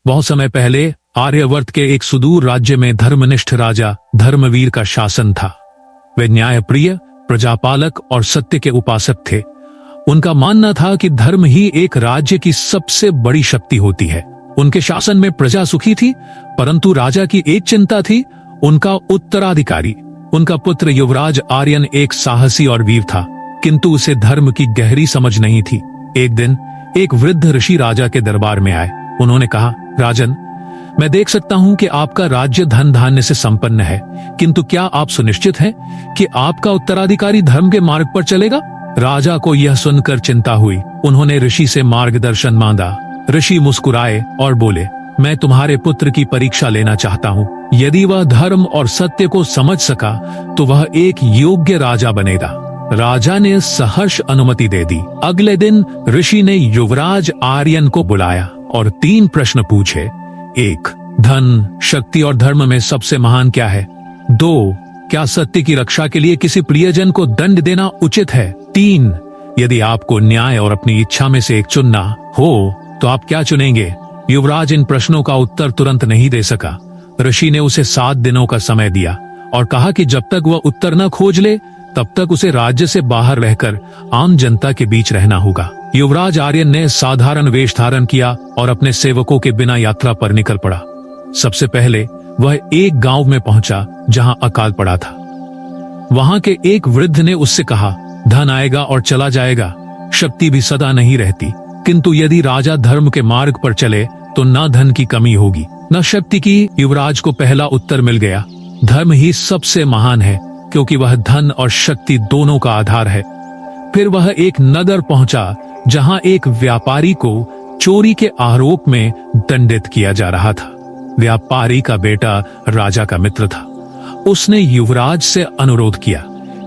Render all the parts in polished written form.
बहुत समय पहले आर्यवर्त के एक सुदूर राज्य में धर्मनिष्ठ राजा धर्मवीर का शासन था। वे न्यायप्रिय, प्रजापालक और सत्य के उपासक थे। उनका मानना था कि धर्म ही एक राज्य की सबसे बड़ी शक्ति होती है। उनके शासन में प्रजा सुखी थी, परंतु राजा की एक चिंता थी, उनका उत्तराधिकारी। उनका पुत्र युवराज आर्यन एक साहसी और वीर था, किंतु उसे धर्म की गहरी समझ नहीं थी। एक दिन एक वृद्ध ऋषि राजा के दरबार में आए। उन्होंने कहा, राजन, मैं देख सकता हूं कि आपका राज्य धन धान्य से संपन्न है, किंतु क्या आप सुनिश्चित हैं कि आपका उत्तराधिकारी धर्म के मार्ग पर चलेगा? राजा को यह सुनकर चिंता हुई। उन्होंने ऋषि से मार्गदर्शन मांगा। ऋषि मुस्कुराए और बोले, मैं तुम्हारे पुत्र की परीक्षा लेना चाहता हूँ। यदि वह धर्म और सत्य को समझ सका तो वह एक योग्य राजा बनेगा। राजा ने सहर्ष अनुमति दे दी। अगले दिन ऋषि ने युवराज आर्यन को बुलाया और 3 प्रश्न पूछे। 1. धन, शक्ति और धर्म में सबसे महान क्या है? 2. क्या सत्य की रक्षा के लिए किसी प्रियजन को दंड देना उचित है? 3. यदि आपको न्याय और अपनी इच्छा में से एक चुनना हो तो आप क्या चुनेंगे? युवराज इन प्रश्नों का उत्तर तुरंत नहीं दे सका। ऋषि ने उसे 7 दिनों का समय दिया और कहा कि जब तक वह उत्तर न खोज ले तब तक उसे राज्य से बाहर रहकर आम जनता के बीच रहना होगा। युवराज आर्यन ने साधारण वेश धारण किया और अपने सेवकों के बिना यात्रा पर निकल पड़ा। सबसे पहले वह एक गांव में पहुंचा जहां अकाल पड़ा था। वहां के एक वृद्ध ने उससे कहा, धन आएगा और चला जाएगा, शक्ति भी सदा नहीं रहती, किंतु यदि राजा धर्म के मार्ग पर चले तो न धन की कमी होगी न शक्ति की। युवराज को पहला उत्तर मिल गया। धर्म ही सबसे महान है, क्योंकि वह धन और शक्ति दोनों का आधार है। फिर वह एक नगर पहुंचा जहां एक व्यापारी को चोरी के आरोप में दंडित किया जा रहा था। व्यापारी का बेटा राजा का मित्र था। उसने युवराज से अनुरोध किया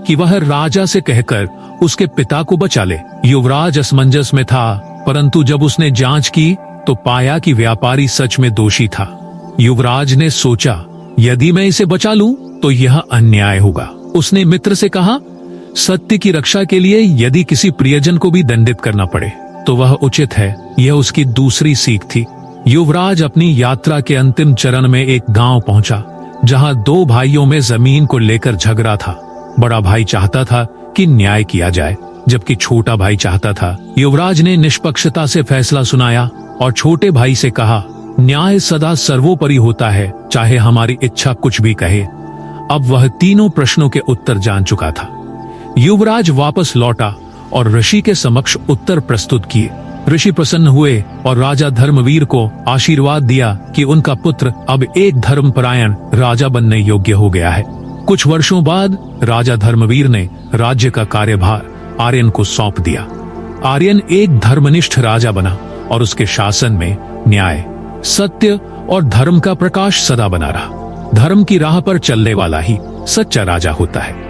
कि वह राजा से कहकर उसके पिता को बचा ले। युवराज असमंजस में था, परंतु जब उसने जांच की तो पाया कि व्यापारी सच में दोषी था। युवराज ने सोचा, यदि मैं इसे बचा लूं तो यह अन्याय होगा। उसने मित्र से कहा, सत्य की रक्षा के लिए यदि किसी प्रियजन को भी दंडित करना पड़े तो वह उचित है। यह उसकी दूसरी सीख थी। युवराज अपनी यात्रा के अंतिम चरण में एक गांव पहुंचा जहां 2 भाइयों में जमीन को लेकर झगड़ा था। बड़ा भाई चाहता था कि न्याय किया जाए, जबकि छोटा भाई चाहता था। युवराज ने निष्पक्षता से फैसला सुनाया और छोटे भाई से कहा, न्याय सदा सर्वोपरि होता है, चाहे हमारी इच्छा कुछ भी कहे। अब वह तीनों प्रश्नों के उत्तर जान चुका था। युवराज वापस लौटा और ऋषि के समक्ष उत्तर प्रस्तुत किए। ऋषि प्रसन्न हुए और राजा धर्मवीर को आशीर्वाद दिया कि उनका पुत्र अब एक धर्मपरायण राजा बनने योग्य हो गया है। कुछ वर्षों बाद राजा धर्मवीर ने राज्य का कार्यभार आर्यन को सौंप दिया। आर्यन एक धर्मनिष्ठ राजा बना और उसके शासन में न्याय, सत्य और धर्म का प्रकाश सदा बना रहा। धर्म की राह पर चलने वाला ही सच्चा राजा होता है।